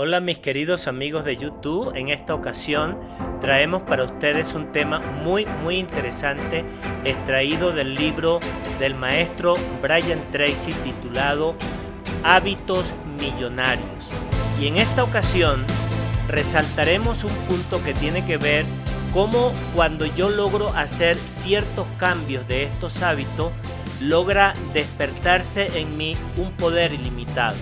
Hola mis queridos amigos de YouTube, en esta ocasión traemos para ustedes un tema muy interesante extraído del libro del maestro Brian Tracy titulado Hábitos Millonarios. Y en esta ocasión resaltaremos un punto que tiene que ver cómo cuando yo logro hacer ciertos cambios de estos hábitos, logra despertarse en mí un poder ilimitado.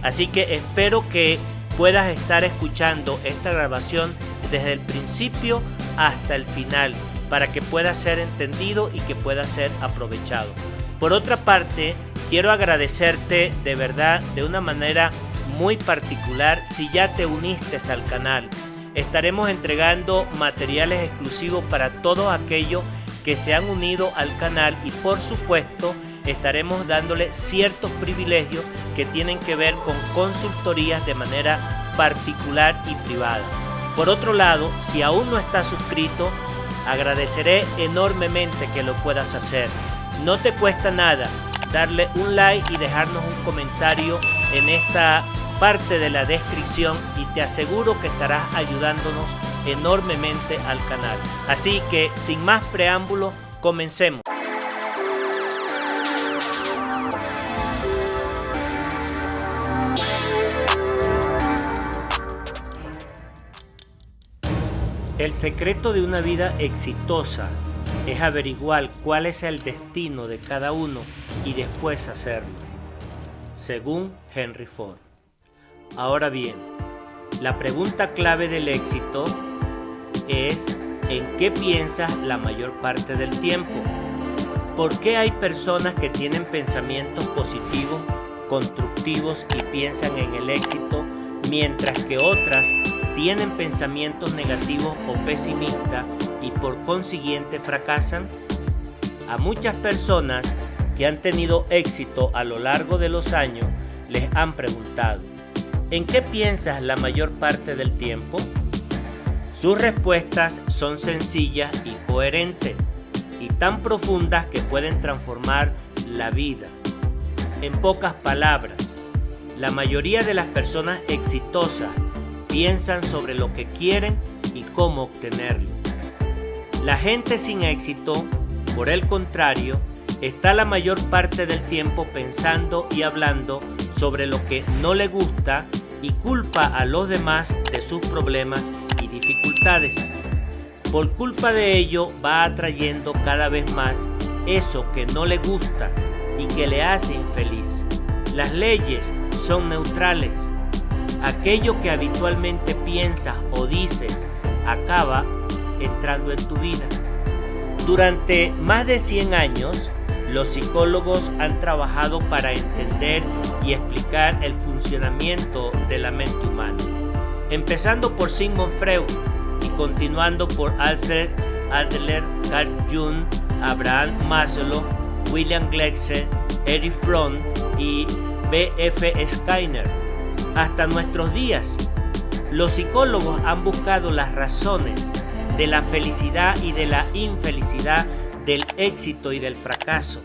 Así que espero que puedas estar escuchando esta grabación desde el principio hasta el final para que pueda ser entendido y que pueda ser aprovechado. Por otra parte, quiero agradecerte de verdad de una manera muy particular si ya te uniste al canal. Estaremos entregando materiales exclusivos para todos aquellos que se han unido al canal y por supuesto estaremos dándole ciertos privilegios que tienen que ver con consultorías de manera particular y privada. Por otro lado, si aún no estás suscrito, agradeceré enormemente que lo puedas hacer. No te cuesta nada darle un like y dejarnos un comentario en esta parte de la descripción y te aseguro que estarás ayudándonos enormemente al canal. Así que sin más preámbulos, comencemos. El secreto de una vida exitosa es averiguar cuál es el destino de cada uno y después hacerlo, según Henry Ford. Ahora bien, la pregunta clave del éxito es ¿en qué piensas la mayor parte del tiempo? ¿Por qué hay personas que tienen pensamientos positivos, constructivos y piensan en el éxito, mientras que otras tienen pensamientos negativos o pesimistas y por consiguiente fracasan? A muchas personas que han tenido éxito a lo largo de los años les han preguntado ¿en qué piensas la mayor parte del tiempo? Sus respuestas son sencillas y coherentes y tan profundas que pueden transformar la vida. En pocas palabras, la mayoría de las personas exitosas piensan sobre lo que quieren y cómo obtenerlo. La gente sin éxito, por el contrario, está la mayor parte del tiempo pensando y hablando sobre lo que no le gusta y culpa a los demás de sus problemas y dificultades. Por culpa de ello va atrayendo cada vez más eso que no le gusta y que le hace infeliz. Las leyes son neutrales. Aquello que habitualmente piensas o dices acaba entrando en tu vida. Durante más de 100 años, los psicólogos han trabajado para entender y explicar el funcionamiento de la mente humana, empezando por Sigmund Freud y continuando por Alfred Adler, Carl Jung, Abraham Maslow, William Glasser, Erich Fromm y B.F. Skinner. Hasta nuestros días, los psicólogos han buscado las razones de la felicidad y de la infelicidad, del éxito y del fracaso,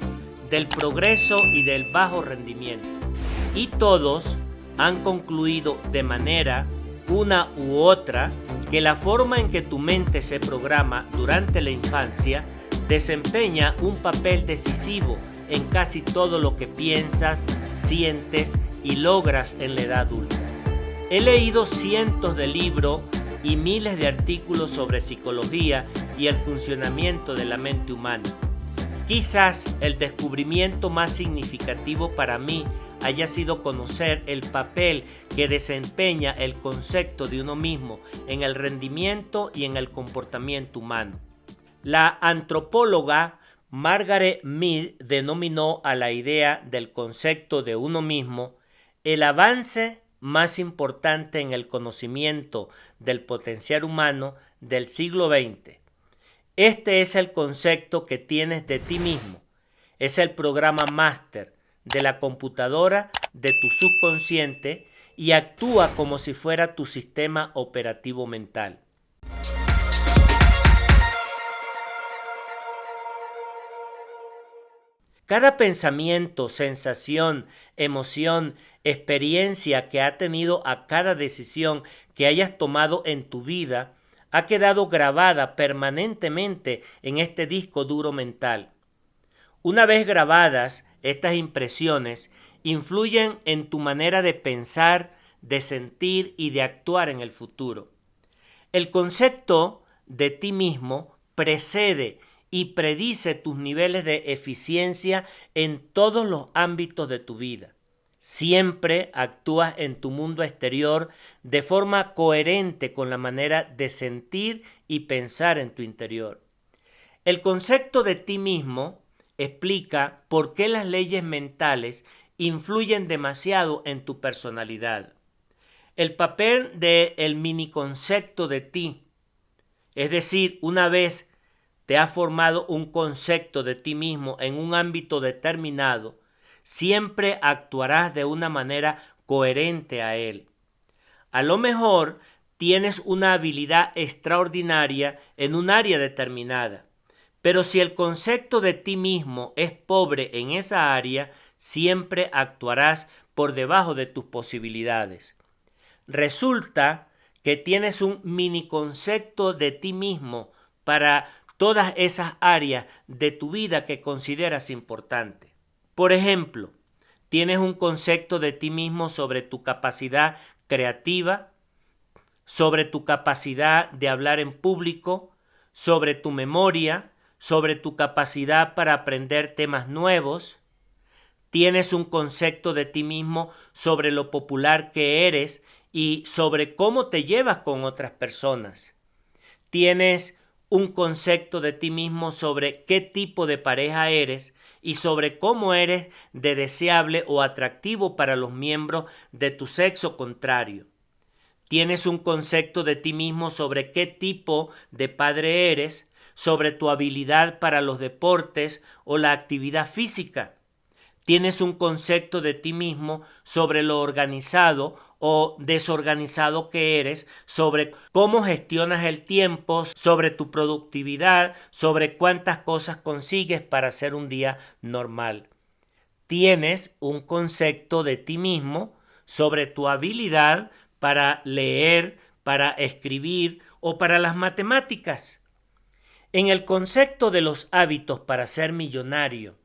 del progreso y del bajo rendimiento. Y todos han concluido de manera, una u otra, que la forma en que tu mente se programa durante la infancia desempeña un papel decisivo en casi todo lo que piensas, sientes y logras en la edad adulta. He leído cientos de libros y miles de artículos sobre psicología y el funcionamiento de la mente humana. Quizás el descubrimiento más significativo para mí haya sido conocer el papel que desempeña el concepto de uno mismo en el rendimiento y en el comportamiento humano. La antropóloga Margaret Mead denominó a la idea del concepto de uno mismo el avance más importante en el conocimiento del potencial humano del siglo XX. Este es el concepto que tienes de ti mismo. Es el programa máster de la computadora de tu subconsciente y actúa como si fuera tu sistema operativo mental. Cada pensamiento, sensación, emoción, experiencia que ha tenido a cada decisión que hayas tomado en tu vida ha quedado grabada permanentemente en este disco duro mental. Una vez grabadas, estas impresiones influyen en tu manera de pensar, de sentir y de actuar en el futuro. El concepto de ti mismo precede y predice tus niveles de eficiencia en todos los ámbitos de tu vida. Siempre actúas en tu mundo exterior de forma coherente con la manera de sentir y pensar en tu interior. El concepto de ti mismo explica por qué las leyes mentales influyen demasiado en tu personalidad. El papel del miniconcepto de ti, es decir, una vez te has formado un concepto de ti mismo en un ámbito determinado, siempre actuarás de una manera coherente a él. A lo mejor tienes una habilidad extraordinaria en un área determinada, pero si el concepto de ti mismo es pobre en esa área, siempre actuarás por debajo de tus posibilidades. Resulta que tienes un mini concepto de ti mismo para todas esas áreas de tu vida que consideras importante. Por ejemplo, tienes un concepto de ti mismo sobre tu capacidad creativa, sobre tu capacidad de hablar en público, sobre tu memoria, sobre tu capacidad para aprender temas nuevos. Tienes un concepto de ti mismo sobre lo popular que eres y sobre cómo te llevas con otras personas. Tienes un concepto de ti mismo sobre qué tipo de pareja eres y sobre cómo eres de deseable o atractivo para los miembros de tu sexo contrario. Tienes un concepto de ti mismo sobre qué tipo de padre eres, sobre tu habilidad para los deportes o la actividad física. Tienes un concepto de ti mismo sobre lo organizado o desorganizado que eres, sobre cómo gestionas el tiempo, sobre tu productividad, sobre cuántas cosas consigues para hacer un día normal. Tienes un concepto de ti mismo sobre tu habilidad para leer, para escribir o para las matemáticas. En el concepto de los hábitos para ser millonario,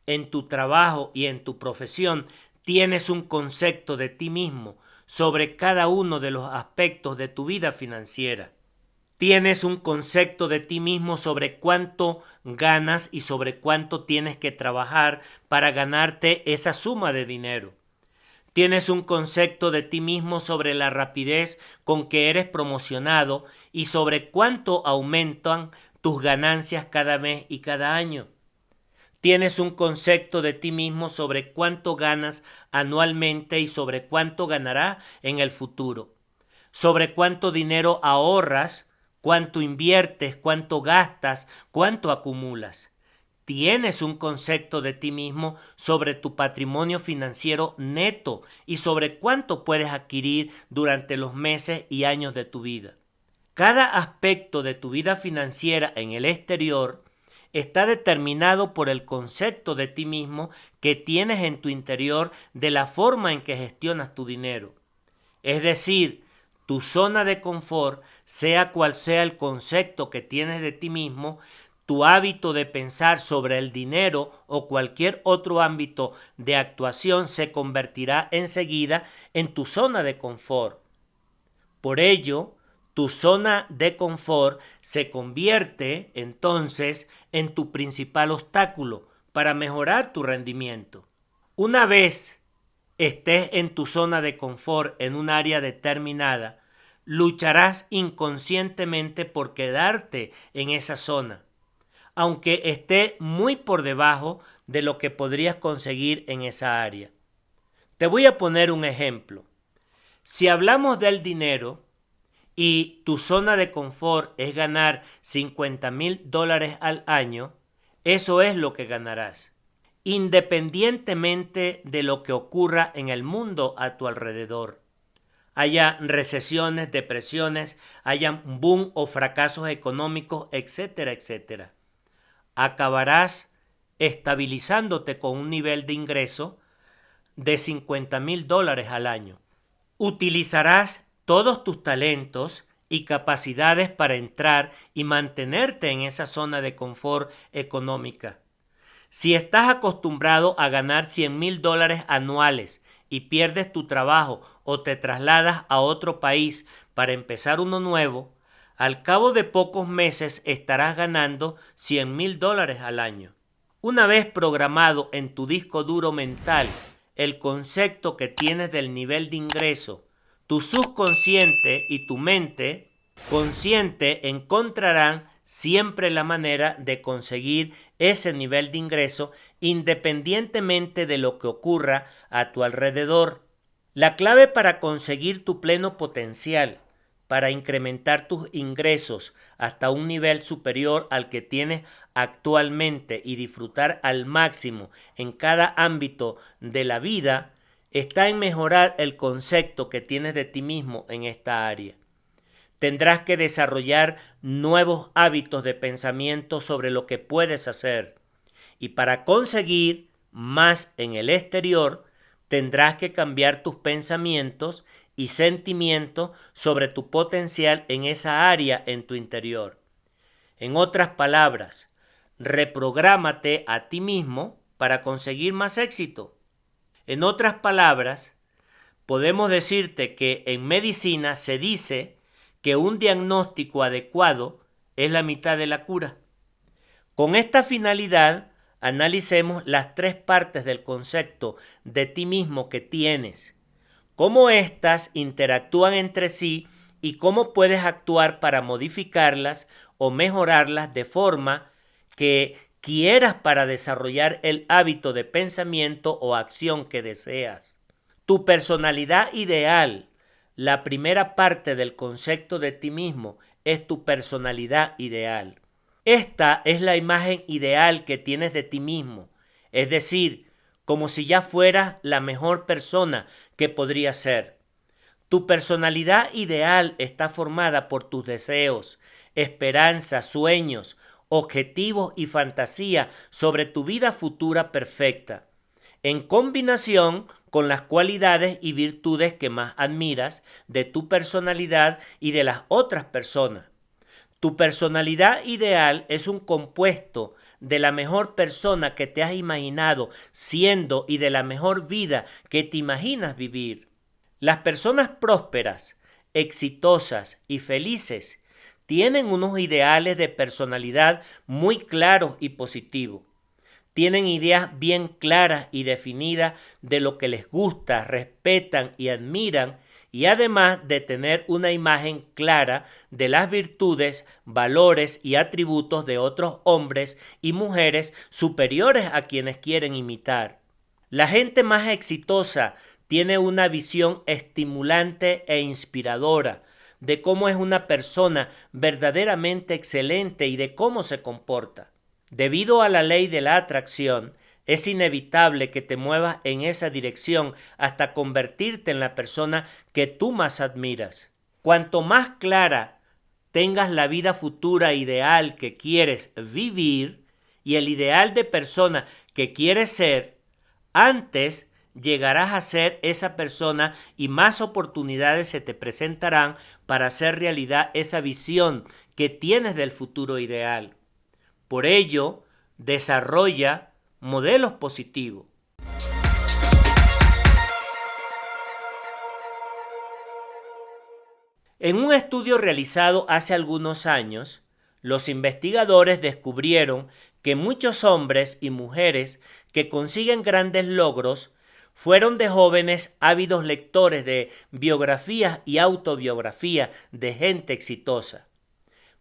en tu trabajo y en tu profesión, tienes un concepto de ti mismo sobre cada uno de los aspectos de tu vida financiera. Tienes un concepto de ti mismo sobre cuánto ganas y sobre cuánto tienes que trabajar para ganarte esa suma de dinero. Tienes un concepto de ti mismo sobre la rapidez con que eres promocionado y sobre cuánto aumentan tus ganancias cada mes y cada año. Tienes un concepto de ti mismo sobre cuánto ganas anualmente y sobre cuánto ganarás en el futuro. Sobre cuánto dinero ahorras, cuánto inviertes, cuánto gastas, cuánto acumulas. Tienes un concepto de ti mismo sobre tu patrimonio financiero neto y sobre cuánto puedes adquirir durante los meses y años de tu vida. Cada aspecto de tu vida financiera en el exterior está determinado por el concepto de ti mismo que tienes en tu interior de la forma en que gestionas tu dinero. Es decir, tu zona de confort, sea cual sea el concepto que tienes de ti mismo, tu hábito de pensar sobre el dinero o cualquier otro ámbito de actuación se convertirá enseguida en tu zona de confort. Por ello, tu zona de confort se convierte entonces en tu principal obstáculo para mejorar tu rendimiento. Una vez estés en tu zona de confort en un área determinada, lucharás inconscientemente por quedarte en esa zona, aunque esté muy por debajo de lo que podrías conseguir en esa área. Te voy a poner un ejemplo. Si hablamos del dinero y tu zona de confort es ganar $50,000 al año, eso es lo que ganarás, independientemente de lo que ocurra en el mundo a tu alrededor. Haya recesiones, depresiones, haya boom o fracasos económicos, etcétera, etcétera. Acabarás estabilizándote con un nivel de ingreso de $50,000 al año. Utilizarás todos tus talentos y capacidades para entrar y mantenerte en esa zona de confort económica. Si estás acostumbrado a ganar $100,000 anuales y pierdes tu trabajo o te trasladas a otro país para empezar uno nuevo, al cabo de pocos meses estarás ganando $100,000 al año. Una vez programado en tu disco duro mental el concepto que tienes del nivel de ingreso, tu subconsciente y tu mente consciente encontrarán siempre la manera de conseguir ese nivel de ingreso independientemente de lo que ocurra a tu alrededor. La clave para conseguir tu pleno potencial, para incrementar tus ingresos hasta un nivel superior al que tienes actualmente y disfrutar al máximo en cada ámbito de la vida, está en mejorar el concepto que tienes de ti mismo en esta área. Tendrás que desarrollar nuevos hábitos de pensamiento sobre lo que puedes hacer. Y para conseguir más en el exterior, tendrás que cambiar tus pensamientos y sentimientos sobre tu potencial en esa área en tu interior. En otras palabras, reprográmate a ti mismo para conseguir más éxito. En otras palabras, podemos decirte que en medicina se dice que un diagnóstico adecuado es la mitad de la cura. Con esta finalidad, analicemos las tres partes del concepto de ti mismo que tienes, cómo éstas interactúan entre sí y cómo puedes actuar para modificarlas o mejorarlas de forma que quieras para desarrollar el hábito de pensamiento o acción que deseas. Tu personalidad ideal, la primera parte del concepto de ti mismo, es tu personalidad ideal. Esta es la imagen ideal que tienes de ti mismo, es decir, como si ya fueras la mejor persona que podrías ser. Tu personalidad ideal está formada por tus deseos, esperanzas, sueños, objetivos y fantasía sobre tu vida futura perfecta, en combinación con las cualidades y virtudes que más admiras de tu personalidad y de las otras personas. Tu personalidad ideal es un compuesto de la mejor persona que te has imaginado siendo y de la mejor vida que te imaginas vivir. Las personas prósperas, exitosas y felices tienen unos ideales de personalidad muy claros y positivos. Tienen ideas bien claras y definidas de lo que les gusta, respetan y admiran, y además de tener una imagen clara de las virtudes, valores y atributos de otros hombres y mujeres superiores a quienes quieren imitar. La gente más exitosa tiene una visión estimulante e inspiradora de cómo es una persona verdaderamente excelente y de cómo se comporta. Debido a la ley de la atracción, es inevitable que te muevas en esa dirección hasta convertirte en la persona que tú más admiras. Cuanto más clara tengas la vida futura ideal que quieres vivir y el ideal de persona que quieres ser, antes llegarás a ser esa persona y más oportunidades se te presentarán para hacer realidad esa visión que tienes del futuro ideal. Por ello, desarrolla modelos positivos. En un estudio realizado hace algunos años, los investigadores descubrieron que muchos hombres y mujeres que consiguen grandes logros fueron de jóvenes ávidos lectores de biografías y autobiografías de gente exitosa.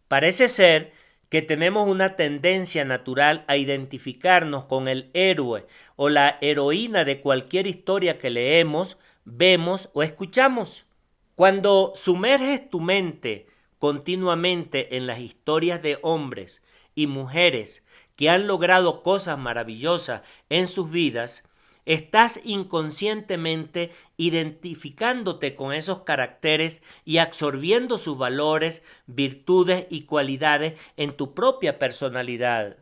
Parece ser que tenemos una tendencia natural a identificarnos con el héroe o la heroína de cualquier historia que leemos, vemos o escuchamos. Cuando sumerges tu mente continuamente en las historias de hombres y mujeres que han logrado cosas maravillosas en sus vidas, estás inconscientemente identificándote con esos caracteres y absorbiendo sus valores, virtudes y cualidades en tu propia personalidad.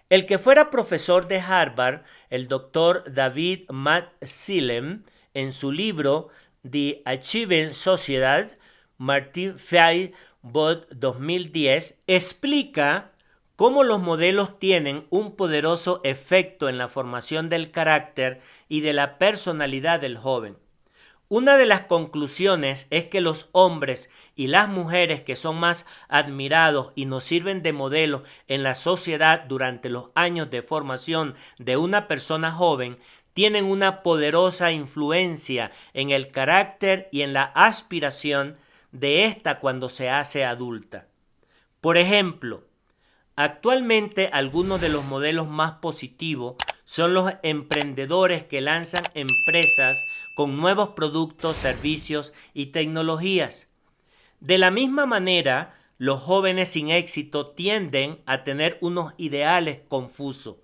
El que fuera profesor de Harvard, el doctor David Matt-Silem, en su libro The Achieving Society, Martin Fay Bot 2010, explica cómo los modelos tienen un poderoso efecto en la formación del carácter y de la personalidad del joven. Una de las conclusiones es que los hombres y las mujeres que son más admirados y nos sirven de modelo en la sociedad durante los años de formación de una persona joven tienen una poderosa influencia en el carácter y en la aspiración de ésta cuando se hace adulta. Por ejemplo, actualmente algunos de los modelos más positivos son los emprendedores que lanzan empresas con nuevos productos, servicios y tecnologías. De la misma manera, los jóvenes sin éxito tienden a tener unos ideales confusos.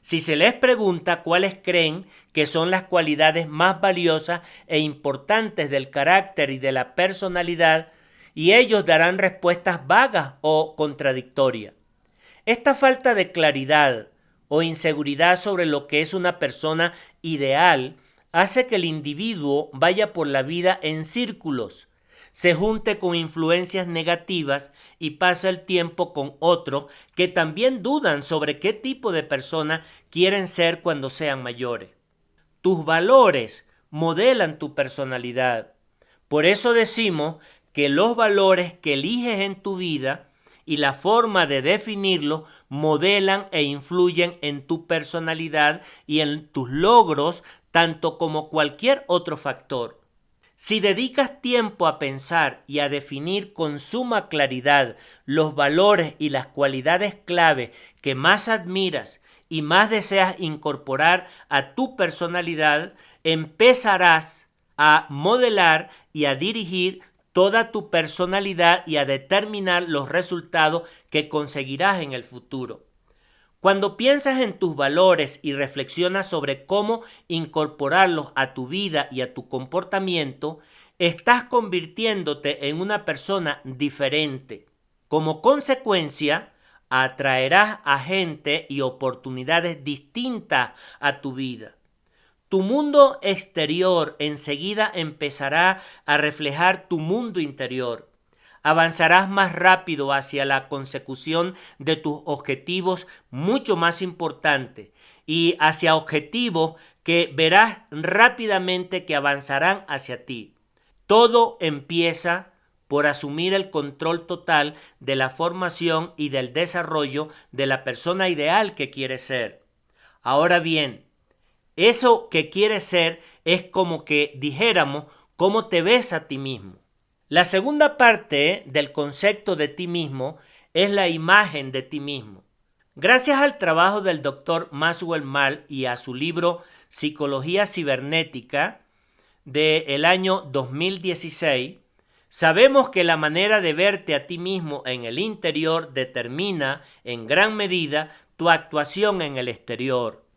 Si se les pregunta cuáles creen que son las cualidades más valiosas e importantes del carácter y de la personalidad, y ellos darán respuestas vagas o contradictorias. Esta falta de claridad o inseguridad sobre lo que es una persona ideal hace que el individuo vaya por la vida en círculos, se junte con influencias negativas y pasa el tiempo con otros que también dudan sobre qué tipo de persona quieren ser cuando sean mayores. Tus valores modelan tu personalidad. Por eso decimos que los valores que eliges en tu vida y la forma de definirlos modelan e influyen en tu personalidad y en tus logros, tanto como cualquier otro factor. Si dedicas tiempo a pensar y a definir con suma claridad los valores y las cualidades clave que más admiras y más deseas incorporar a tu personalidad, empezarás a modelar y a dirigir toda tu personalidad y a determinar los resultados que conseguirás en el futuro. Cuando piensas en tus valores y reflexionas sobre cómo incorporarlos a tu vida y a tu comportamiento, estás convirtiéndote en una persona diferente. Como consecuencia, atraerás a gente y oportunidades distintas a tu vida. Tu mundo exterior enseguida empezará a reflejar tu mundo interior. Avanzarás más rápido hacia la consecución de tus objetivos mucho más importantes y hacia objetivos que verás rápidamente que avanzarán hacia ti. Todo empieza por asumir el control total de la formación y del desarrollo de la persona ideal que quieres ser. Ahora bien, eso que quieres ser es como que dijéramos cómo te ves a ti mismo. La segunda parte del concepto de ti mismo es la imagen de ti mismo. Gracias al trabajo del Dr. Maxwell Maltz y a su libro Psicología Cibernética del año 2016, sabemos que la manera de verte a ti mismo en el interior determina en gran medida tu actuación en el exterior.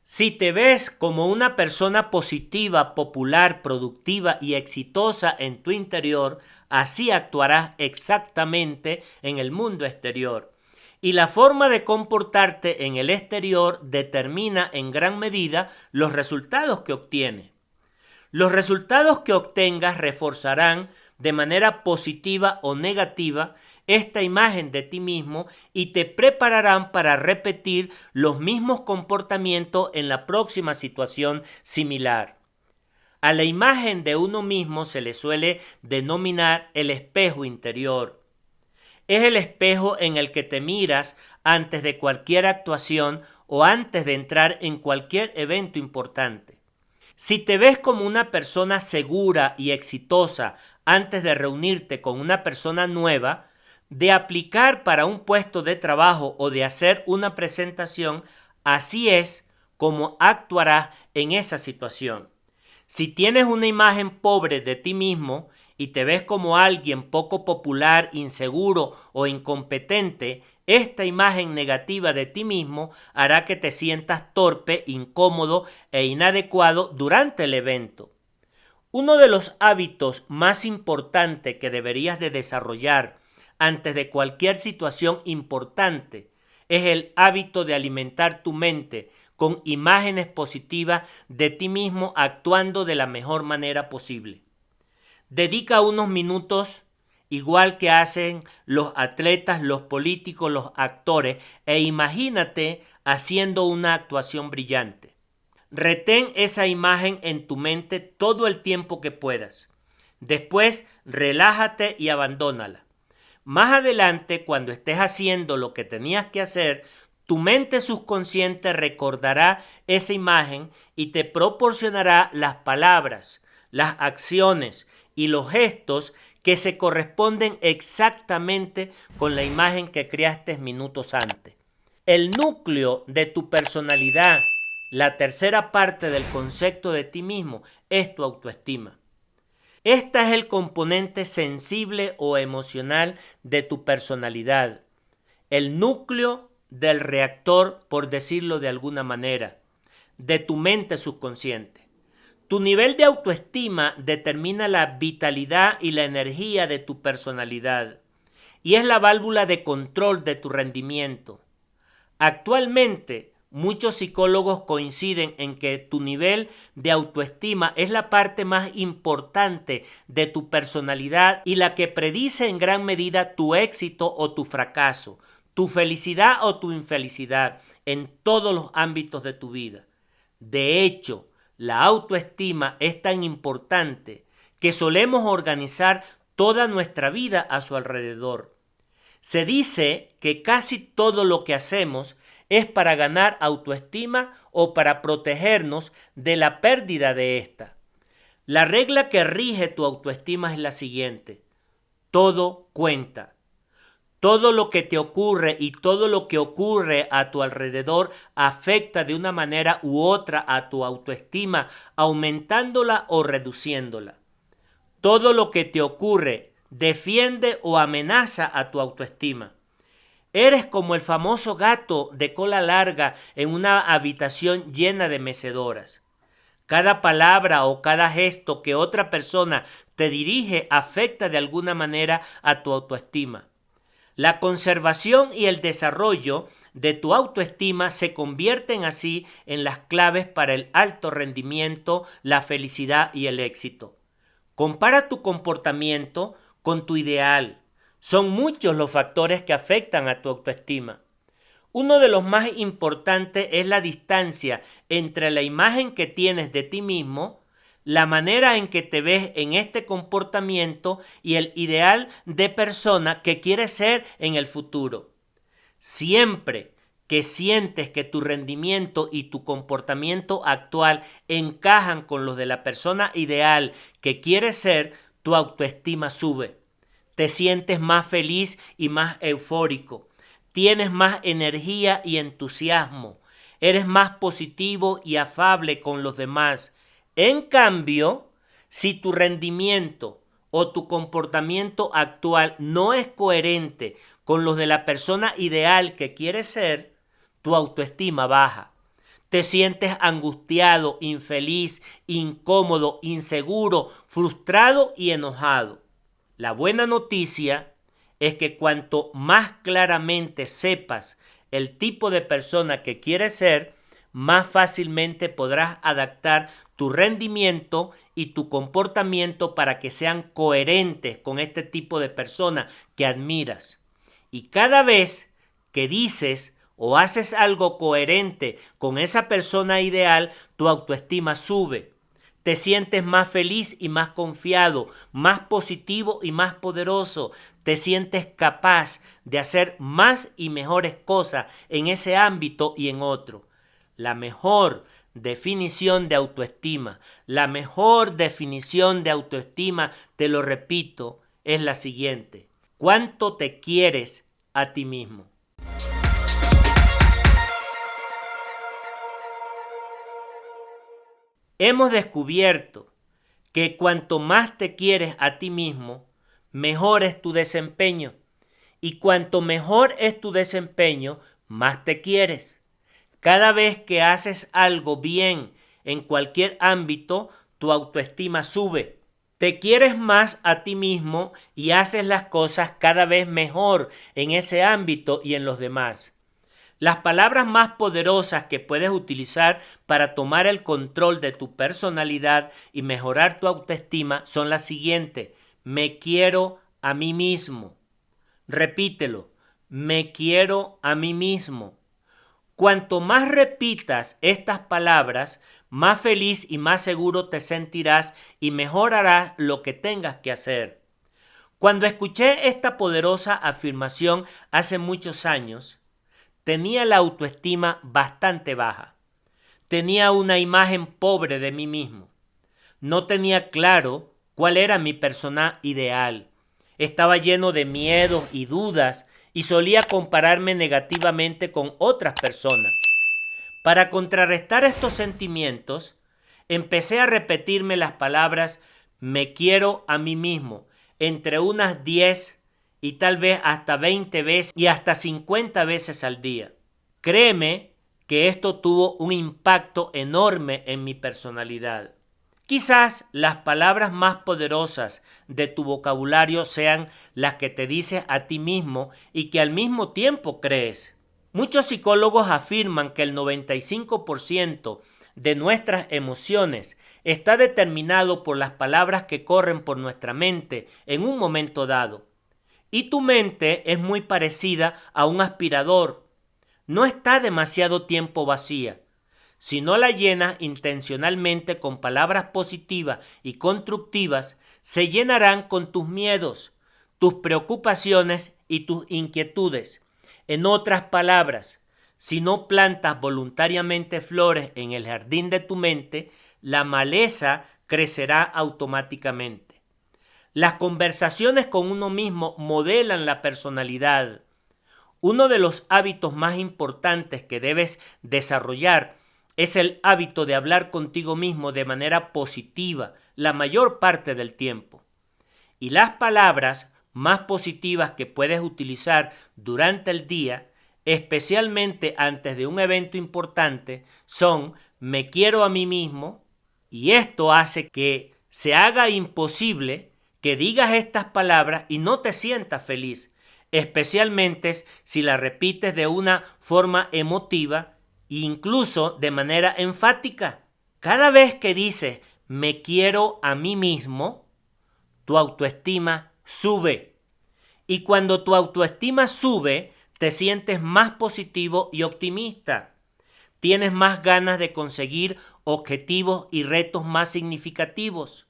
Si te ves como una persona positiva, popular, productiva y exitosa en tu interior, así actuarás exactamente en el mundo exterior. Y la forma de comportarte en el exterior determina en gran medida los resultados que obtienes. Los resultados que obtengas reforzarán de manera positiva o negativa esta imagen de ti mismo y te prepararán para repetir los mismos comportamientos en la próxima situación similar. A la imagen de uno mismo se le suele denominar el espejo interior. Es el espejo en el que te miras antes de cualquier actuación o antes de entrar en cualquier evento importante. Si te ves como una persona segura y exitosa antes de reunirte con una persona nueva, de aplicar para un puesto de trabajo o de hacer una presentación, así es como actuarás en esa situación. Si tienes una imagen pobre de ti mismo y te ves como alguien poco popular, inseguro o incompetente, esta imagen negativa de ti mismo hará que te sientas torpe, incómodo e inadecuado durante el evento. Uno de los hábitos más importantes que deberías de desarrollar antes de cualquier situación importante es el hábito de alimentar tu mente con imágenes positivas de ti mismo actuando de la mejor manera posible. Dedica unos minutos, igual que hacen los atletas, los políticos, los actores, e imagínate haciendo una actuación brillante. Retén esa imagen en tu mente todo el tiempo que puedas. Después, relájate y abandónala. Más adelante, cuando estés haciendo lo que tenías que hacer, tu mente subconsciente recordará esa imagen y te proporcionará las palabras, las acciones y los gestos que se corresponden exactamente con la imagen que creaste minutos antes. El núcleo de tu personalidad, la tercera parte del concepto de ti mismo, es tu autoestima. Este es el componente sensible o emocional de tu personalidad, el núcleo del reactor, por decirlo de alguna manera, de tu mente subconsciente. Tu nivel de autoestima determina la vitalidad y la energía de tu personalidad y es la válvula de control de tu rendimiento. Actualmente, muchos psicólogos coinciden en que tu nivel de autoestima es la parte más importante de tu personalidad y la que predice en gran medida tu éxito o tu fracaso, tu felicidad o tu infelicidad en todos los ámbitos de tu vida. De hecho, la autoestima es tan importante que solemos organizar toda nuestra vida a su alrededor. Se dice que casi todo lo que hacemos es para ganar autoestima o para protegernos de la pérdida de esta. La regla que rige tu autoestima es la siguiente: todo cuenta. Todo lo que te ocurre y todo lo que ocurre a tu alrededor afecta de una manera u otra a tu autoestima, aumentándola o reduciéndola. Todo lo que te ocurre defiende o amenaza a tu autoestima. Eres como el famoso gato de cola larga en una habitación llena de mecedoras. Cada palabra o cada gesto que otra persona te dirige afecta de alguna manera a tu autoestima. La conservación y el desarrollo de tu autoestima se convierten así en las claves para el alto rendimiento, la felicidad y el éxito. Compara tu comportamiento con tu ideal. Son muchos los factores que afectan a tu autoestima. Uno de los más importantes es la distancia entre la imagen que tienes de ti mismo, la manera en que te ves en este comportamiento y el ideal de persona que quieres ser en el futuro. Siempre que sientes que tu rendimiento y tu comportamiento actual encajan con los de la persona ideal que quieres ser, tu autoestima sube. Te sientes más feliz y más eufórico. Tienes más energía y entusiasmo. Eres más positivo y afable con los demás. En cambio, si tu rendimiento o tu comportamiento actual no es coherente con los de la persona ideal que quieres ser, tu autoestima baja. Te sientes angustiado, infeliz, incómodo, inseguro, frustrado y enojado. La buena noticia es que cuanto más claramente sepas el tipo de persona que quieres ser, más fácilmente podrás adaptar tu rendimiento y tu comportamiento para que sean coherentes con este tipo de persona que admiras. Y cada vez que dices o haces algo coherente con esa persona ideal, tu autoestima sube. Te sientes más feliz y más confiado, más positivo y más poderoso. Te sientes capaz de hacer más y mejores cosas en ese ámbito y en otro. La mejor definición de autoestima, te lo repito, es la siguiente: ¿cuánto te quieres a ti mismo? Hemos descubierto que cuanto más te quieres a ti mismo, mejor es tu desempeño. Y cuanto mejor es tu desempeño, más te quieres. Cada vez que haces algo bien en cualquier ámbito, tu autoestima sube. Te quieres más a ti mismo y haces las cosas cada vez mejor en ese ámbito y en los demás. Las palabras más poderosas que puedes utilizar para tomar el control de tu personalidad y mejorar tu autoestima son las siguientes. Me quiero a mí mismo. Repítelo. Me quiero a mí mismo. Cuanto más repitas estas palabras, más feliz y más seguro te sentirás y mejorarás lo que tengas que hacer. Cuando escuché esta poderosa afirmación hace muchos años, tenía la autoestima bastante baja. Tenía una imagen pobre de mí mismo. No tenía claro cuál era mi persona ideal. Estaba lleno de miedos y dudas y solía compararme negativamente con otras personas. Para contrarrestar estos sentimientos, empecé a repetirme las palabras me quiero a mí mismo entre unas 10 y tal vez hasta 20 veces y hasta 50 veces al día. Créeme que esto tuvo un impacto enorme en mi personalidad. Quizás las palabras más poderosas de tu vocabulario sean las que te dices a ti mismo y que al mismo tiempo crees. Muchos psicólogos afirman que el 95% de nuestras emociones está determinado por las palabras que corren por nuestra mente en un momento dado. Y tu mente es muy parecida a un aspirador. No está demasiado tiempo vacía. Si no la llenas intencionalmente con palabras positivas y constructivas, se llenarán con tus miedos, tus preocupaciones y tus inquietudes. En otras palabras, si no plantas voluntariamente flores en el jardín de tu mente, la maleza crecerá automáticamente. Las conversaciones con uno mismo modelan la personalidad. Uno de los hábitos más importantes que debes desarrollar es el hábito de hablar contigo mismo de manera positiva la mayor parte del tiempo. Y las palabras más positivas que puedes utilizar durante el día, especialmente antes de un evento importante, son me quiero a mí mismo, y esto hace que se haga imposible que digas estas palabras y no te sientas feliz, especialmente si la repites de una forma emotiva e incluso de manera enfática. Cada vez que dices me quiero a mí mismo, tu autoestima sube. Y cuando tu autoestima sube, te sientes más positivo y optimista. Tienes más ganas de conseguir objetivos y retos más significativos.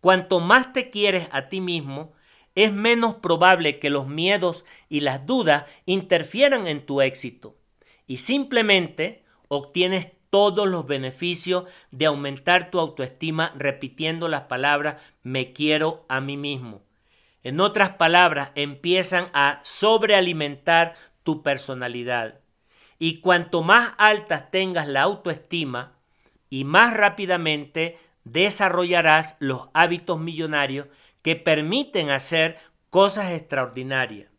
Cuanto más te quieres a ti mismo, es menos probable que los miedos y las dudas interfieran en tu éxito. Y simplemente obtienes todos los beneficios de aumentar tu autoestima repitiendo las palabras me quiero a mí mismo. En otras palabras, empiezan a sobrealimentar tu personalidad. Y cuanto más alta tengas la autoestima y más rápidamente desarrollarás los hábitos millonarios que permiten hacer cosas extraordinarias.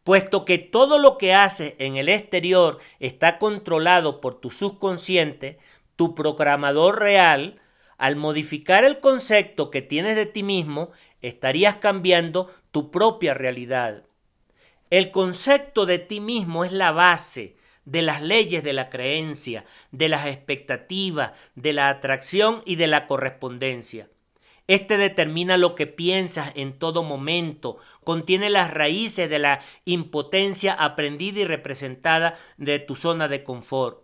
Puesto que todo lo que haces en el exterior está controlado por tu subconsciente, tu programador real, al modificar el concepto que tienes de ti mismo, estarías cambiando tu propia realidad. El concepto de ti mismo es la base de las leyes de la creencia, de las expectativas, de la atracción y de la correspondencia. Este determina lo que piensas en todo momento, contiene las raíces de la impotencia aprendida y representada de tu zona de confort.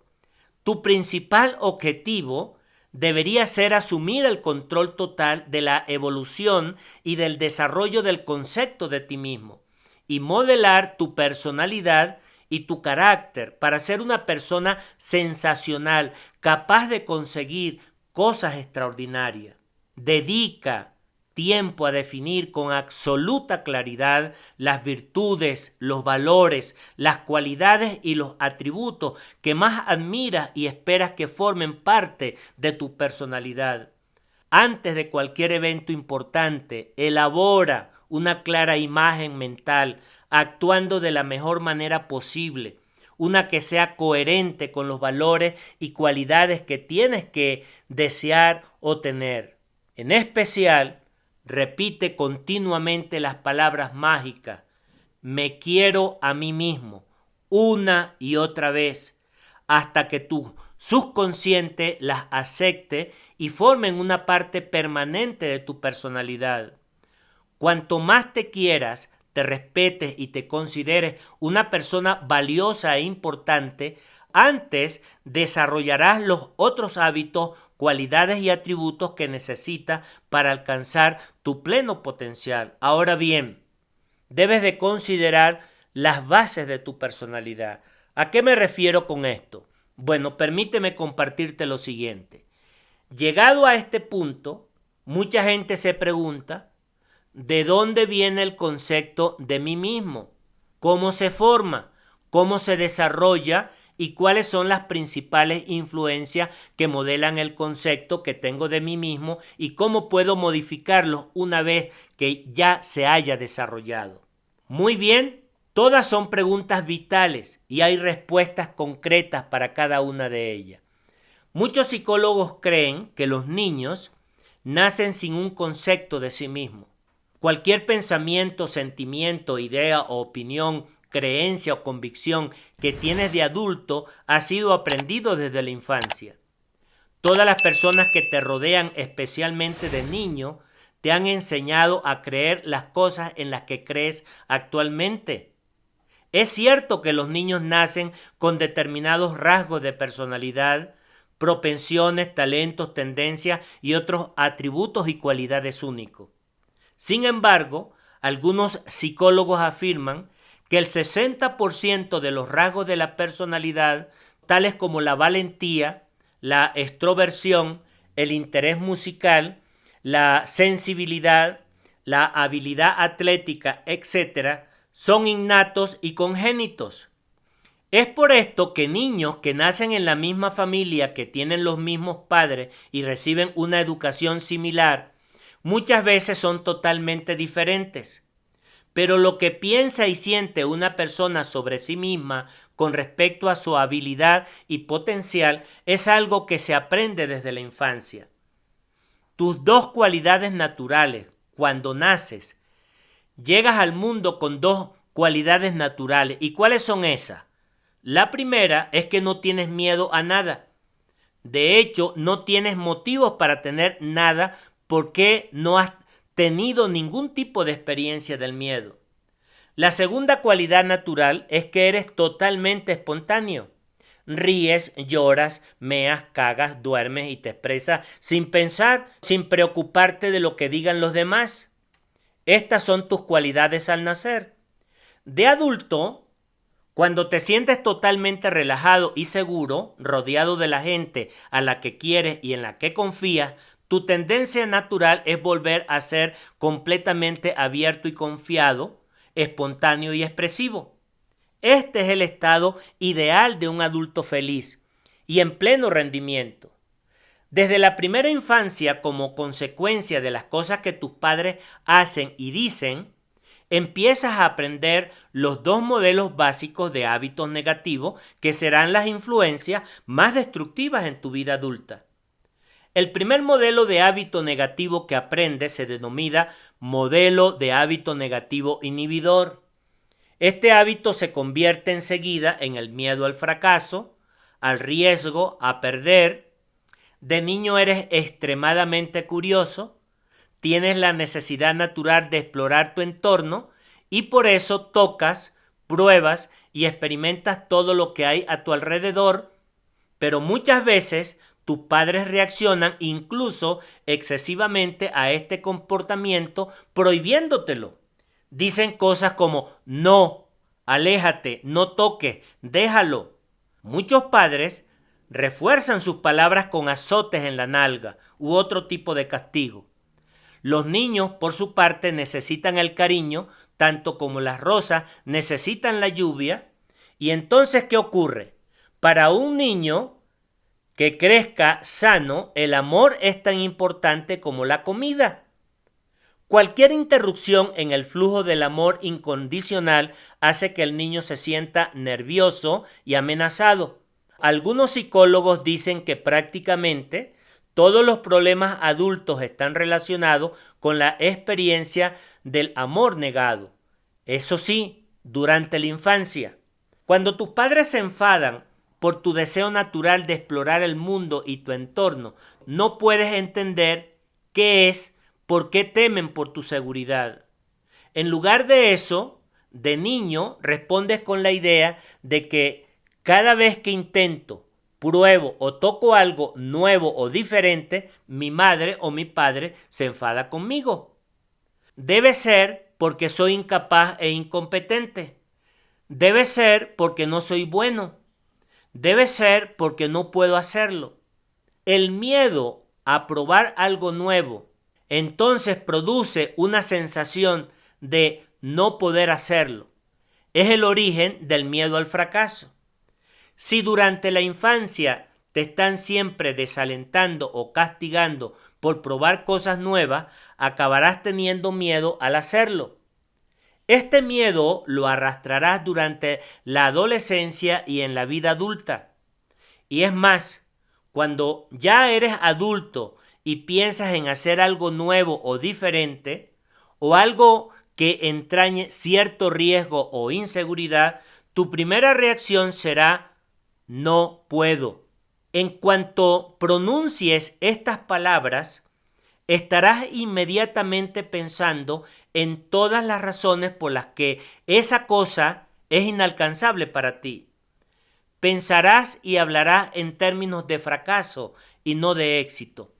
Tu principal objetivo debería ser asumir el control total de la evolución y del desarrollo del concepto de ti mismo y modelar tu personalidad y tu carácter para ser una persona sensacional, capaz de conseguir cosas extraordinarias. Dedica tiempo a definir con absoluta claridad las virtudes, los valores, las cualidades y los atributos que más admiras y esperas que formen parte de tu personalidad. Antes de cualquier evento importante, elabora una clara imagen mental, actuando de la mejor manera posible, una que sea coherente con los valores y cualidades que tienes que desear o tener. En especial, repite continuamente las palabras mágicas, me quiero a mí mismo, una y otra vez hasta que tu subconsciente las acepte y formen una parte permanente de tu personalidad. Cuanto más te quieras, te respetes y te consideres una persona valiosa e importante, antes desarrollarás los otros hábitos, cualidades y atributos que necesitas para alcanzar tu pleno potencial. Ahora bien, debes de considerar las bases de tu personalidad. ¿A qué me refiero con esto? Bueno, permíteme compartirte lo siguiente. Llegado a este punto, mucha gente se pregunta, ¿de dónde viene el concepto de mí mismo? ¿Cómo se forma? ¿Cómo se desarrolla? ¿Y cuáles son las principales influencias que modelan el concepto que tengo de mí mismo? ¿Y cómo puedo modificarlos una vez que ya se haya desarrollado? Muy bien, todas son preguntas vitales y hay respuestas concretas para cada una de ellas. Muchos psicólogos creen que los niños nacen sin un concepto de sí mismos. Cualquier pensamiento, sentimiento, idea o opinión, creencia o convicción que tienes de adulto ha sido aprendido desde la infancia. Todas las personas que te rodean, especialmente de niño, te han enseñado a creer las cosas en las que crees actualmente. Es cierto que los niños nacen con determinados rasgos de personalidad, propensiones, talentos, tendencias y otros atributos y cualidades únicos. Sin embargo, algunos psicólogos afirman que el 60% de los rasgos de la personalidad, tales como la valentía, la extroversión, el interés musical, la sensibilidad, la habilidad atlética, etc., son innatos y congénitos. Es por esto que niños que nacen en la misma familia, que tienen los mismos padres y reciben una educación similar, muchas veces son totalmente diferentes. Pero lo que piensa y siente una persona sobre sí misma con respecto a su habilidad y potencial es algo que se aprende desde la infancia. Tus dos cualidades naturales, cuando naces, llegas al mundo con dos cualidades naturales. ¿Y cuáles son esas? La primera es que no tienes miedo a nada. De hecho, no tienes motivos para tener nada porque no has tenido ningún tipo de experiencia del miedo. La segunda cualidad natural es que eres totalmente espontáneo. Ríes, lloras, meas, cagas, duermes y te expresas sin pensar, sin preocuparte de lo que digan los demás. Estas son tus cualidades al nacer. De adulto, cuando te sientes totalmente relajado y seguro, rodeado de la gente a la que quieres y en la que confías, tu tendencia natural es volver a ser completamente abierto y confiado, espontáneo y expresivo. Este es el estado ideal de un adulto feliz y en pleno rendimiento. Desde la primera infancia, como consecuencia de las cosas que tus padres hacen y dicen, empiezas a aprender los dos modelos básicos de hábitos negativos que serán las influencias más destructivas en tu vida adulta. El primer modelo de hábito negativo que aprendes se denomina modelo de hábito negativo inhibidor. Este hábito se convierte enseguida en el miedo al fracaso, al riesgo, a perder. De niño eres extremadamente curioso, tienes la necesidad natural de explorar tu entorno y por eso tocas, pruebas y experimentas todo lo que hay a tu alrededor, pero muchas veces tus padres reaccionan incluso excesivamente a este comportamiento prohibiéndotelo. Dicen cosas como no, aléjate, no toques, déjalo. Muchos padres refuerzan sus palabras con azotes en la nalga u otro tipo de castigo. Los niños, por su parte, necesitan el cariño, tanto como las rosas necesitan la lluvia. Y entonces, ¿qué ocurre? Para un niño que crezca sano, el amor es tan importante como la comida. Cualquier interrupción en el flujo del amor incondicional hace que el niño se sienta nervioso y amenazado. Algunos psicólogos dicen que prácticamente todos los problemas adultos están relacionados con la experiencia del amor negado. Eso sí, durante la infancia. Cuando tus padres se enfadan por tu deseo natural de explorar el mundo y tu entorno, no puedes entender qué es, por qué temen por tu seguridad. En lugar de eso, de niño respondes con la idea de que cada vez que intento, pruebo o toco algo nuevo o diferente, mi madre o mi padre se enfada conmigo. Debe ser porque soy incapaz e incompetente. Debe ser porque no soy bueno. Debe ser porque no puedo hacerlo. El miedo a probar algo nuevo entonces produce una sensación de no poder hacerlo. Es el origen del miedo al fracaso. Si durante la infancia te están siempre desalentando o castigando por probar cosas nuevas, acabarás teniendo miedo al hacerlo. Este miedo lo arrastrarás durante la adolescencia y en la vida adulta. Y es más, cuando ya eres adulto y piensas en hacer algo nuevo o diferente, o algo que entrañe cierto riesgo o inseguridad, tu primera reacción será no puedo. En cuanto pronuncies estas palabras, estarás inmediatamente pensando en todas las razones por las que esa cosa es inalcanzable para ti. Pensarás y hablarás en términos de fracaso y no de éxito.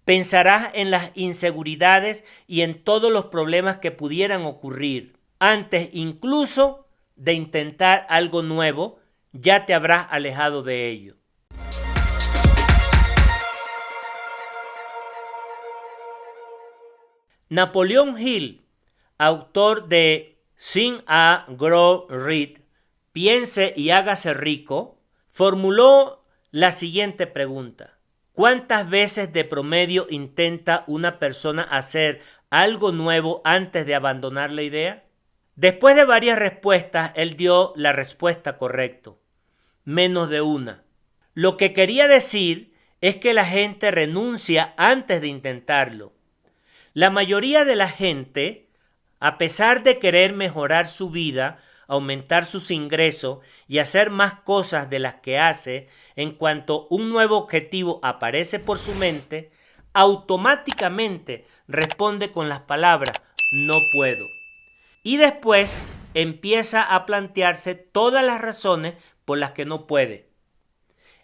Pensarás en las inseguridades y en todos los problemas que pudieran ocurrir. Antes incluso de intentar algo nuevo, ya te habrás alejado de ello. Napoleon Hill, autor de Think and Grow Rich, Piense y hágase rico, formuló la siguiente pregunta: ¿cuántas veces de promedio intenta una persona hacer algo nuevo antes de abandonar la idea? Después de varias respuestas, él dio la respuesta correcta: menos de una. Lo que quería decir es que la gente renuncia antes de intentarlo. La mayoría de la gente, a pesar de querer mejorar su vida, aumentar sus ingresos y hacer más cosas de las que hace, en cuanto un nuevo objetivo aparece por su mente, automáticamente responde con las palabras no puedo. Y después empieza a plantearse todas las razones por las que no puede.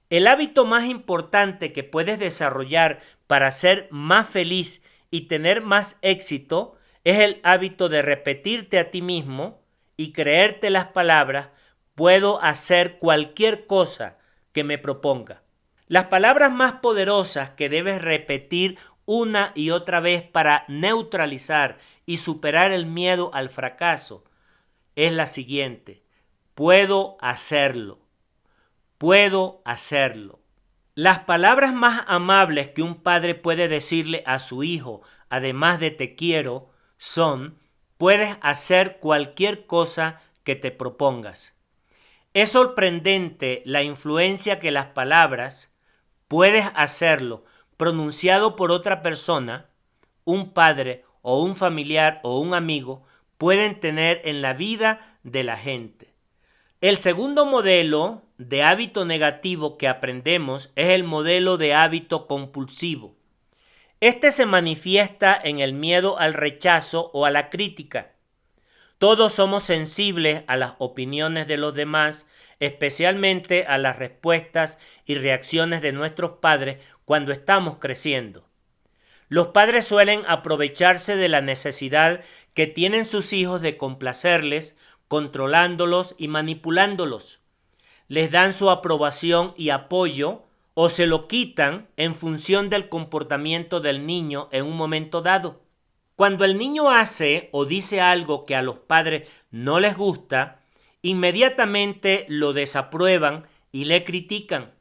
El hábito más importante que puedes desarrollar para ser más feliz y tener más éxito es el hábito de repetirte a ti mismo y creerte las palabras: puedo hacer cualquier cosa que me proponga. Las palabras más poderosas que debes repetir una y otra vez para neutralizar y superar el miedo al fracaso es la siguiente: puedo hacerlo. Puedo hacerlo. Las palabras más amables que un padre puede decirle a su hijo, además de te quiero, son: puedes hacer cualquier cosa que te propongas. Es sorprendente la influencia que las palabras puedes hacerlo pronunciado por otra persona, un padre o un familiar o un amigo, pueden tener en la vida de la gente. El segundo modelo de hábito negativo que aprendemos es el modelo de hábito compulsivo. Este se manifiesta en el miedo al rechazo o a la crítica. Todos somos sensibles a las opiniones de los demás, especialmente a las respuestas y reacciones de nuestros padres cuando estamos creciendo. Los padres suelen aprovecharse de la necesidad que tienen sus hijos de complacerles, controlándolos y manipulándolos. Les dan su aprobación y apoyo o se lo quitan en función del comportamiento del niño en un momento dado. Cuando el niño hace o dice algo que a los padres no les gusta, inmediatamente lo desaprueban y le critican.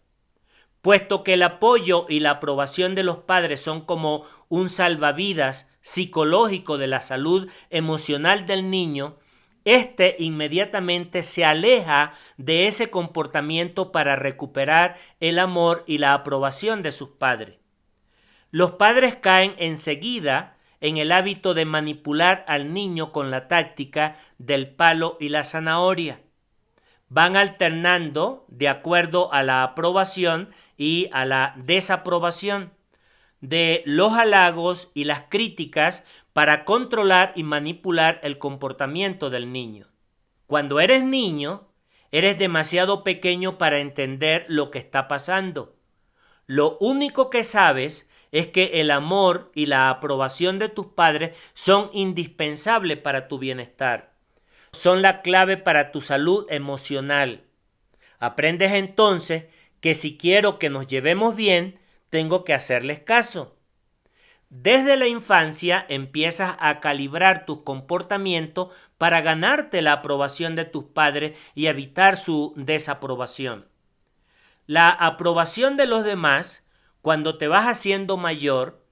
Puesto que el apoyo y la aprobación de los padres son como un salvavidas psicológico de la salud emocional del niño, este inmediatamente se aleja de ese comportamiento para recuperar el amor y la aprobación de sus padres. Los padres caen enseguida en el hábito de manipular al niño con la táctica del palo y la zanahoria. van alternando de acuerdo a la aprobación y a la desaprobación de los halagos y las críticas para controlar y manipular el comportamiento del niño. Cuando eres niño, eres demasiado pequeño para entender lo que está pasando. Lo único que sabes es que el amor y la aprobación de tus padres son indispensables para tu bienestar. Son la clave para tu salud emocional. Aprendes entonces que si quiero que nos llevemos bien, tengo que hacerles caso. Desde la infancia empiezas a calibrar tus comportamientos para ganarte la aprobación de tus padres y evitar su desaprobación. La aprobación de los demás, cuando te vas haciendo mayor,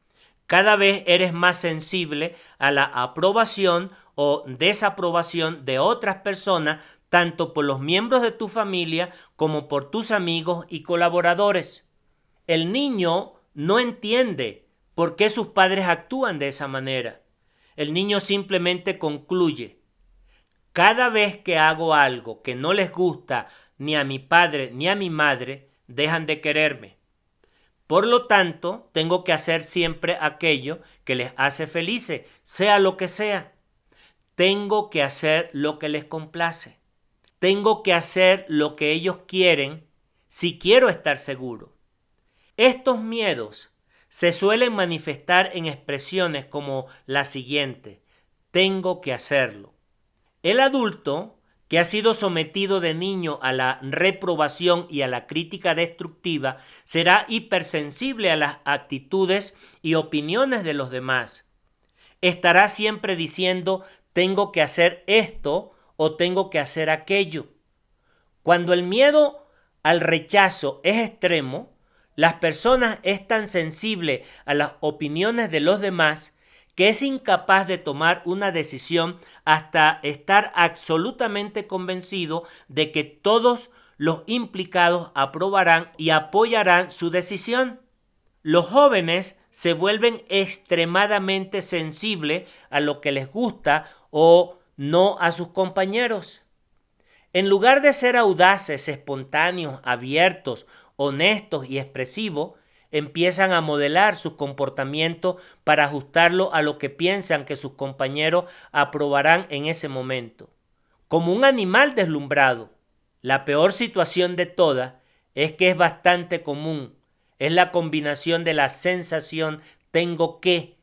cada vez eres más sensible a la aprobación o desaprobación de otras personas, tanto por los miembros de tu familia como por tus amigos y colaboradores. El niño no entiende por qué sus padres actúan de esa manera. El niño simplemente concluye: cada vez que hago algo que no les gusta ni a mi padre ni a mi madre, dejan de quererme. Por lo tanto, tengo que hacer siempre aquello que les hace felices, sea lo que sea. Tengo que hacer lo que les complace. Tengo que hacer lo que ellos quieren si quiero estar seguro. Estos miedos se suelen manifestar en expresiones como la siguiente: tengo que hacerlo. El adulto que ha sido sometido de niño a la reprobación y a la crítica destructiva será hipersensible a las actitudes y opiniones de los demás. Estará siempre diciendo: tengo que hacer esto o tengo que hacer aquello. Cuando el miedo al rechazo es extremo, las personas es tan sensible a las opiniones de los demás que es incapaz de tomar una decisión hasta estar absolutamente convencido de que todos los implicados aprobarán y apoyarán su decisión. Los jóvenes se vuelven extremadamente sensibles a lo que les gusta o no a sus compañeros. En lugar de ser audaces, espontáneos, abiertos, honestos y expresivos, empiezan a modelar sus comportamientos para ajustarlo a lo que piensan que sus compañeros aprobarán en ese momento. Como un animal deslumbrado. La peor situación de todas es que es bastante común. Es la combinación de la sensación tengo que,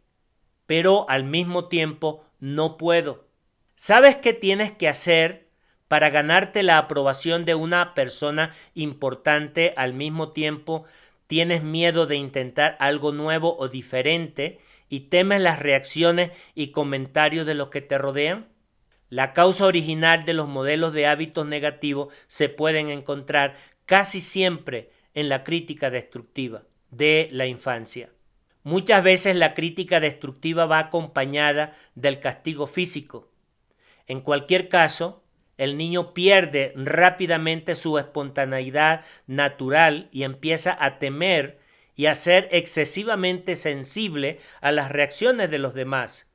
pero al mismo tiempo no puedo. ¿Sabes qué tienes que hacer para ganarte la aprobación de una persona importante? Al mismo tiempo tienes miedo de intentar algo nuevo o diferente y temes las reacciones y comentarios de los que te rodean. La causa original de los modelos de hábitos negativos se pueden encontrar casi siempre en la crítica destructiva de la infancia. Muchas veces la crítica destructiva va acompañada del castigo físico. En cualquier caso, el niño pierde rápidamente su espontaneidad natural y empieza a temer y a ser excesivamente sensible a las reacciones de los demás.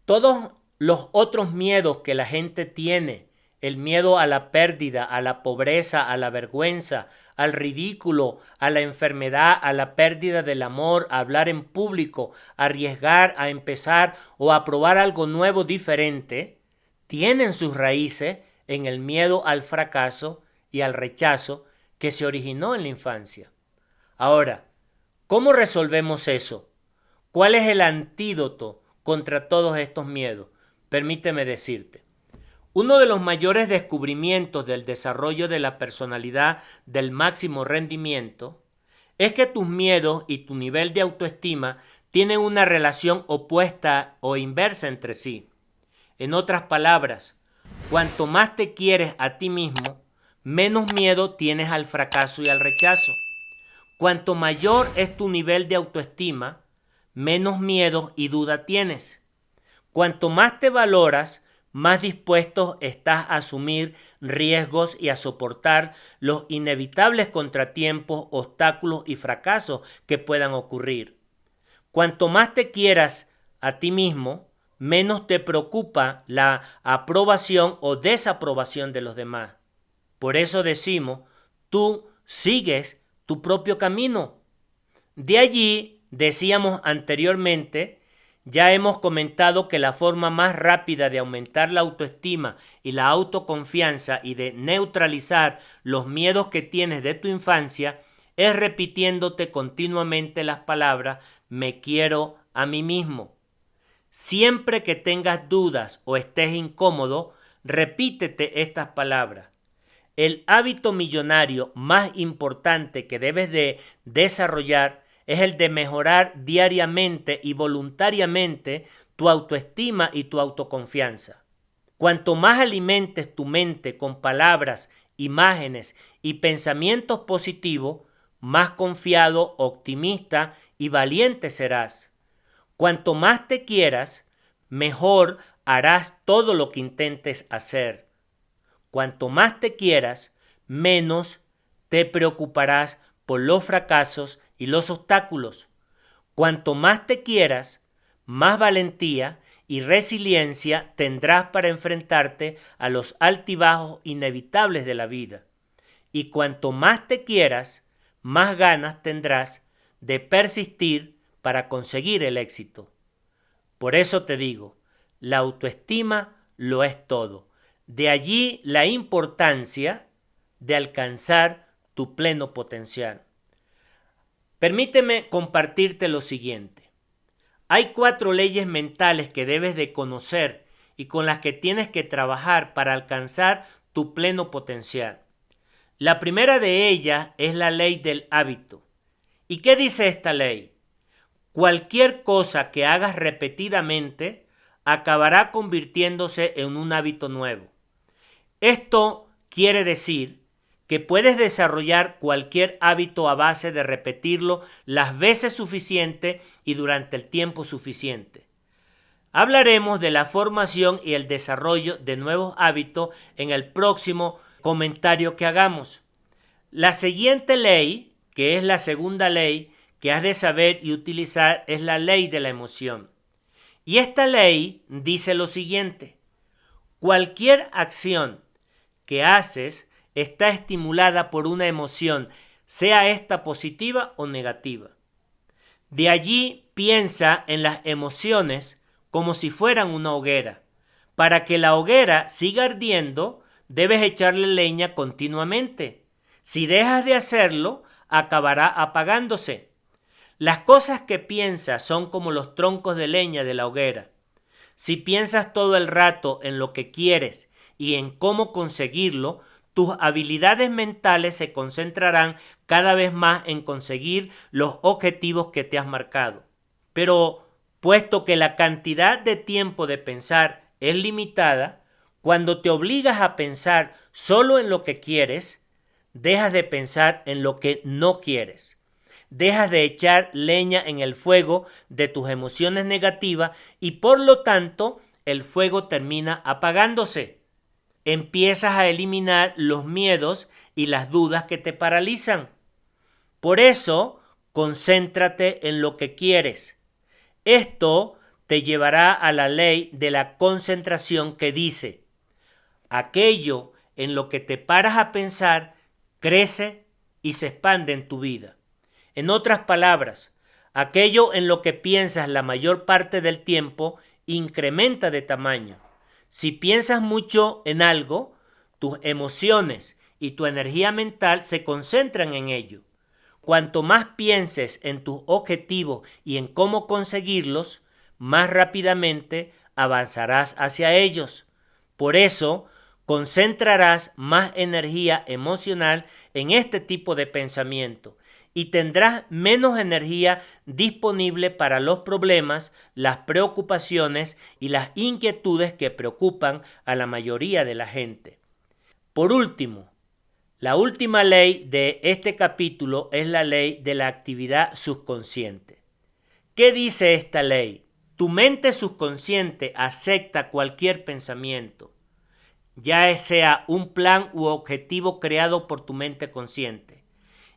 Todos los otros miedos que la gente tiene, el miedo a la pérdida, a la pobreza, a la vergüenza, al ridículo, a la enfermedad, a la pérdida del amor, a hablar en público, a arriesgar, a empezar o a probar algo nuevo diferente, tienen sus raíces en el miedo al fracaso y al rechazo que se originó en la infancia. Ahora, ¿cómo resolvemos eso? ¿Cuál es el antídoto contra todos estos miedos? Permíteme decirte. Uno de los mayores descubrimientos del desarrollo de la personalidad del máximo rendimiento es que tus miedos y tu nivel de autoestima tienen una relación opuesta o inversa entre sí. En otras palabras, cuanto más te quieres a ti mismo, menos miedo tienes al fracaso y al rechazo. Cuanto mayor es tu nivel de autoestima, menos miedo y duda tienes. Cuanto más te valoras, más dispuesto estás a asumir riesgos y a soportar los inevitables contratiempos, obstáculos y fracasos que puedan ocurrir. Cuanto más te quieras a ti mismo, menos te preocupa la aprobación o desaprobación de los demás. Por eso decimos, tú sigues tu propio camino. De allí, decíamos anteriormente, ya hemos comentado que la forma más rápida de aumentar la autoestima y la autoconfianza y de neutralizar los miedos que tienes de tu infancia es repitiéndote continuamente las palabras me quiero a mí mismo. Siempre que tengas dudas o estés incómodo, repítete estas palabras. El hábito millonario más importante que debes de desarrollar es el de mejorar diariamente y voluntariamente tu autoestima y tu autoconfianza. Cuanto más alimentes tu mente con palabras, imágenes y pensamientos positivos, más confiado, optimista y valiente serás. Cuanto más te quieras, mejor harás todo lo que intentes hacer. Cuanto más te quieras, menos te preocuparás por los fracasos y los obstáculos. Cuanto más te quieras, más valentía y resiliencia tendrás para enfrentarte a los altibajos inevitables de la vida. Y cuanto más te quieras, más ganas tendrás de persistir para conseguir el éxito. Por eso te digo, la autoestima lo es todo. De allí la importancia de alcanzar tu pleno potencial. Permíteme compartirte lo siguiente. Hay 4 leyes mentales que debes de conocer y con las que tienes que trabajar para alcanzar tu pleno potencial. La primera de ellas es la ley del hábito. ¿Y qué dice esta ley? Cualquier cosa que hagas repetidamente acabará convirtiéndose en un hábito nuevo. Esto quiere decir que puedes desarrollar cualquier hábito a base de repetirlo las veces suficiente y durante el tiempo suficiente. Hablaremos de la formación y el desarrollo de nuevos hábitos en el próximo comentario que hagamos. La siguiente ley, que es la segunda ley que has de saber y utilizar, es la ley de la emoción. Y esta ley dice lo siguiente: cualquier acción que haces está estimulada por una emoción, sea esta positiva o negativa. De allí piensa en las emociones como si fueran una hoguera. Para que la hoguera siga ardiendo, debes echarle leña continuamente. Si dejas de hacerlo, acabará apagándose. Las cosas que piensas son como los troncos de leña de la hoguera. Si piensas todo el rato en lo que quieres y en cómo conseguirlo, tus habilidades mentales se concentrarán cada vez más en conseguir los objetivos que te has marcado. Pero, puesto que la cantidad de tiempo de pensar es limitada, cuando te obligas a pensar solo en lo que quieres, dejas de pensar en lo que no quieres. Dejas de echar leña en el fuego de tus emociones negativas y por lo tanto el fuego termina apagándose. Empiezas a eliminar los miedos y las dudas que te paralizan. Por eso, concéntrate en lo que quieres. Esto te llevará a la ley de la concentración que dice: aquello en lo que te paras a pensar crece y se expande en tu vida. En otras palabras, aquello en lo que piensas la mayor parte del tiempo incrementa de tamaño. Si piensas mucho en algo, tus emociones y tu energía mental se concentran en ello. Cuanto más pienses en tus objetivos y en cómo conseguirlos, más rápidamente avanzarás hacia ellos. Por eso, concentrarás más energía emocional en este tipo de pensamiento y tendrás menos energía disponible para los problemas, las preocupaciones y las inquietudes que preocupan a la mayoría de la gente. Por último, la última ley de este capítulo es la ley de la actividad subconsciente. ¿Qué dice esta ley? Tu mente subconsciente acepta cualquier pensamiento, ya sea un plan u objetivo creado por tu mente consciente,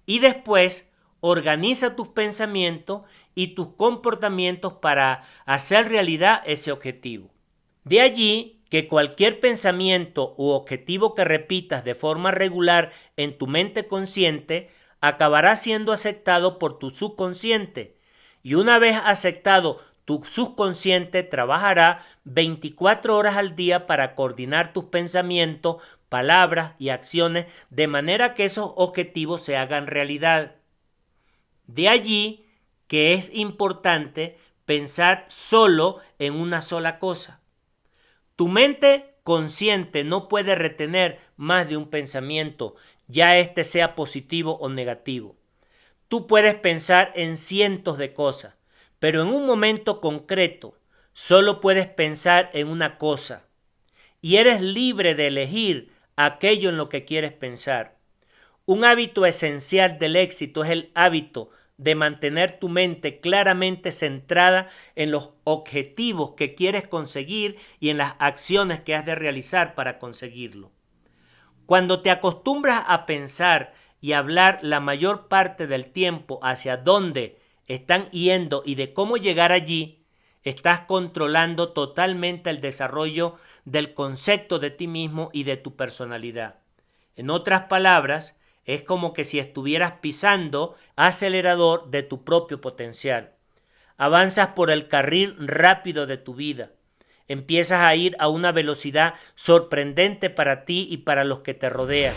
y después organiza tus pensamientos y tus comportamientos para hacer realidad ese objetivo. De allí que cualquier pensamiento u objetivo que repitas de forma regular en tu mente consciente acabará siendo aceptado por tu subconsciente, y una vez aceptado, tu subconsciente trabajará 24 horas al día para coordinar tus pensamientos, palabras y acciones de manera que esos objetivos se hagan realidad. De allí que es importante pensar solo en una sola cosa. Tu mente consciente no puede retener más de un pensamiento, ya este sea positivo o negativo. Tú puedes pensar en cientos de cosas, pero en un momento concreto solo puedes pensar en una cosa y eres libre de elegir aquello en lo que quieres pensar. Un hábito esencial del éxito es el hábito de mantener tu mente claramente centrada en los objetivos que quieres conseguir y en las acciones que has de realizar para conseguirlo. Cuando te acostumbras a pensar y hablar la mayor parte del tiempo hacia dónde están yendo y de cómo llegar allí, estás controlando totalmente el desarrollo del concepto de ti mismo y de tu personalidad. En otras palabras, es como que si estuvieras pisando acelerador de tu propio potencial. Avanzas por el carril rápido de tu vida. Empiezas a ir a una velocidad sorprendente para ti y para los que te rodean.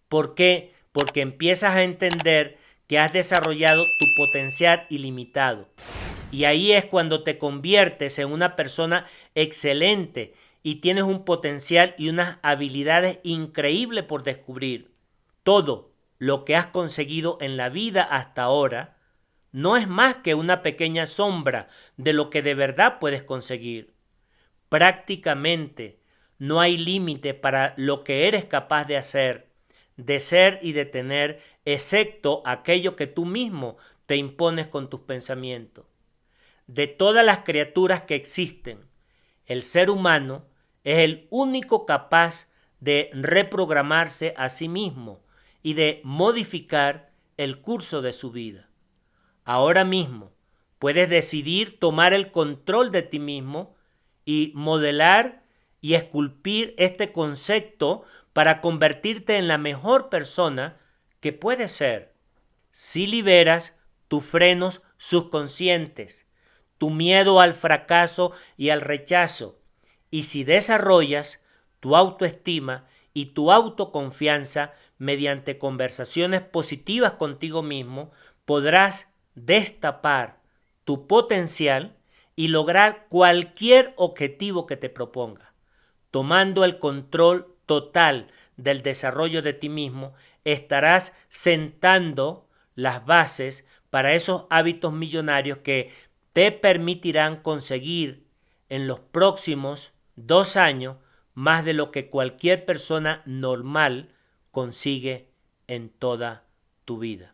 ¿Por qué? Porque empiezas a entender que has desarrollado tu potencial ilimitado. Y ahí es cuando te conviertes en una persona excelente y tienes un potencial y unas habilidades increíbles por descubrir. Todo lo que has conseguido en la vida hasta ahora no es más que una pequeña sombra de lo que de verdad puedes conseguir. Prácticamente no hay límite para lo que eres capaz de hacer, de ser y de tener, excepto aquello que tú mismo te impones con tus pensamientos. De todas las criaturas que existen, el ser humano es el único capaz de reprogramarse a sí mismo y de modificar el curso de su vida. Ahora mismo puedes decidir tomar el control de ti mismo y modelar y esculpir este concepto para convertirte en la mejor persona que puedes ser. Si liberas tus frenos subconscientes, tu miedo al fracaso y al rechazo, y si desarrollas tu autoestima y tu autoconfianza mediante conversaciones positivas contigo mismo, podrás destapar tu potencial y lograr cualquier objetivo que te proponga. Tomando el control total del desarrollo de ti mismo, estarás sentando las bases para esos hábitos millonarios que te permitirán conseguir en los próximos 2 años más de lo que cualquier persona normal consigue en toda tu vida.